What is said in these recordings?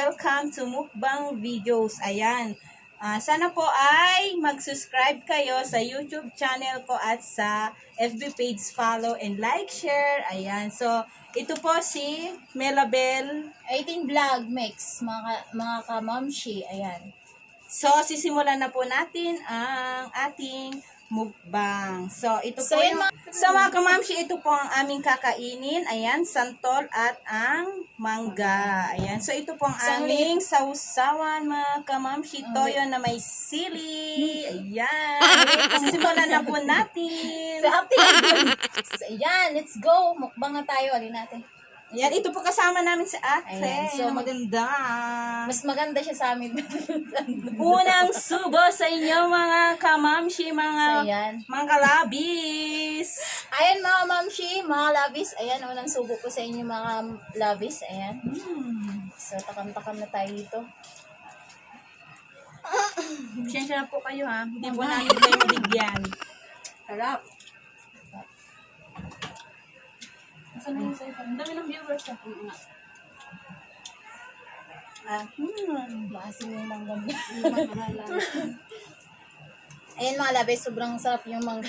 welcome to Mukbang Videos. Ayan. Sana po ay mag-subscribe kayo sa YouTube channel ko at sa FB page, follow and like, share. Ayan. So, ito po si Melabel 18 Vlog Mix, mga kamamshi. Ayan. So, sisimulan na po natin ang ating mukbang. So, ito po yung... So, mga kamamshi, ito po ang aming kakainin. Ayan, santol at ang mangga. Ayan. So, ito po ang aming sausawan, mga kamamshi. Toyo na may sili. Ayan. Sisimulan na po natin. So, ayan, let's go. Mukbang na tayo. Alin natin. Ayan, ito po kasama namin si ate. Ayan, so, maganda. Mas maganda siya sa amin. Unang subo sa inyo, mga kamamshi, So, ayan. mga kalabis. Ayan, mga mamshi, mga labis. Ayan, unang subo ko sa inyo, mga labis. Ayan. So, takam-takam na tayo dito. Pasensya na po kayo, ha. Hindi po namin kayo bigyan. Harap. Saan na yung sa Ang dami ng viewers na po nga. Maasim yung mangga. Ayan, mga labis, sobrang sarap yung mangga.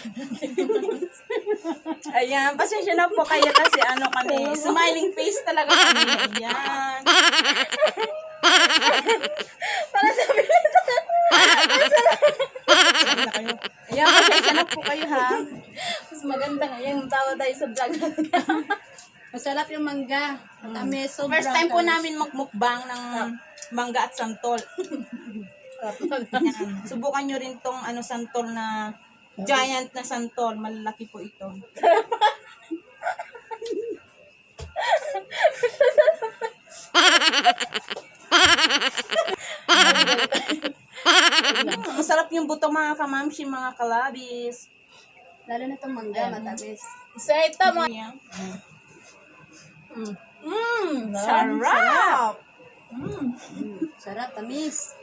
Ayan, pasensya na po kayo kasi kami, smiling face talaga kami. Ayan. Para sabi nito. Ayan, pasensya na po kayo, ha. Mas maganda nga yung tawa tayo sa vlog. Masarap yung mangga. Matamis, sobrang First time po tamis. namin magmukbang ng mangga at santol. Ayan. Subukan nyo rin tong santol na giant na santol. Malalaki po ito. Masarap yung buto, mga kamamshi, mga kalabis. Lalo na itong mangga, matamis. So, ito mga... Ayan. Sarap! Sarap! Sarap, tamis.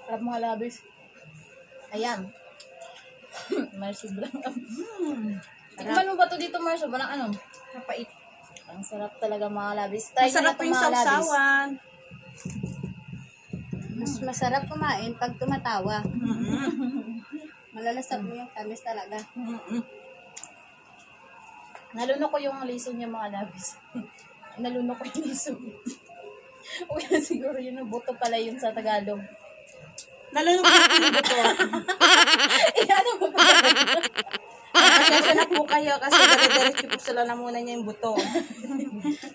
Sarap mga labis. Ayan. Marcy Blanc. Tikman mo ba ito dito, Marcy? Ba ng Napait. Ang sarap talaga mga labis. Tayo Masarap po yung sausawan. Mas masarap kumain pag tumatawa. Malalasap mo yung tamis talaga. Nalunok ko yung liso niya mga labis. Nalunok ko yung liso. Uy, siguro yun ang buto pala yun sa Tagalog. Nalunok yung buto. Ano mo ba? Pasensya na po kayo kasi dire-diretso po sila na muna niya yung buto.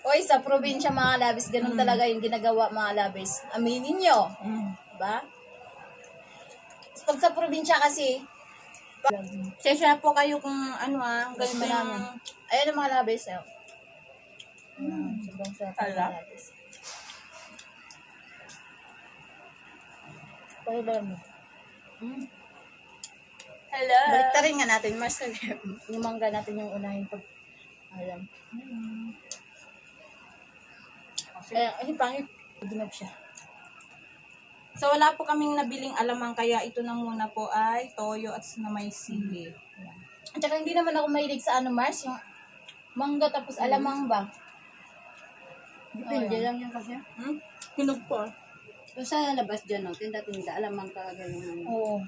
Uy, sa probinsya mga labis, ganun talaga yung ginagawa mga labis. Aminin nyo. Diba? Pag sa probinsya kasi, Pasensya na po kayo kung ganito namin. yung... Ayan ang mga labis. Sobrang sarap ng mga labis. Pwede ba mo? Hello! Baliktarin nga natin, mas yung mangga natin yung unahin pag alam. Ay, pangit. Ginap siya. So, wala po kaming nabiling alamang kaya ito na muna po ay toyo at na may sili. At saka hindi naman ako mahilig sa Mars, yung mangga tapos alamang ba? Depende lang yan kasi. Hinog po. So, sa labas dyan, no, tinda-tinda, alamang talaga yung ano. Oo.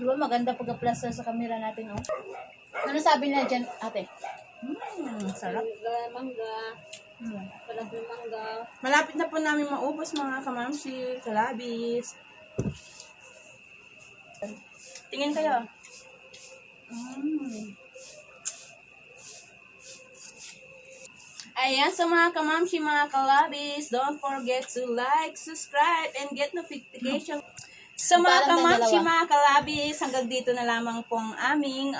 Di ba maganda pag-plaster sa camera natin, oh? Ano sabi na dyan, ate? Sarap. Mangga, palag yung mangga. Malapit na po namin maubos, mga kamamshi, kalabis. Tingin kayo. Ayan, sa mga kamamshi, mga kalabis, don't forget to like, subscribe, and get notification. Sa mga Parang kamamshi, dalawa. mga kalabis, hanggang dito na lamang po ang aming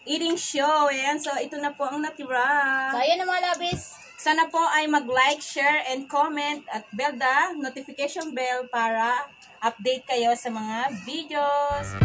eating show. Ayan, so ito na po ang natira. So, ayan ang mga labis. Sana po ay mag-like, share, and comment at bell the notification bell para update kayo sa mga videos.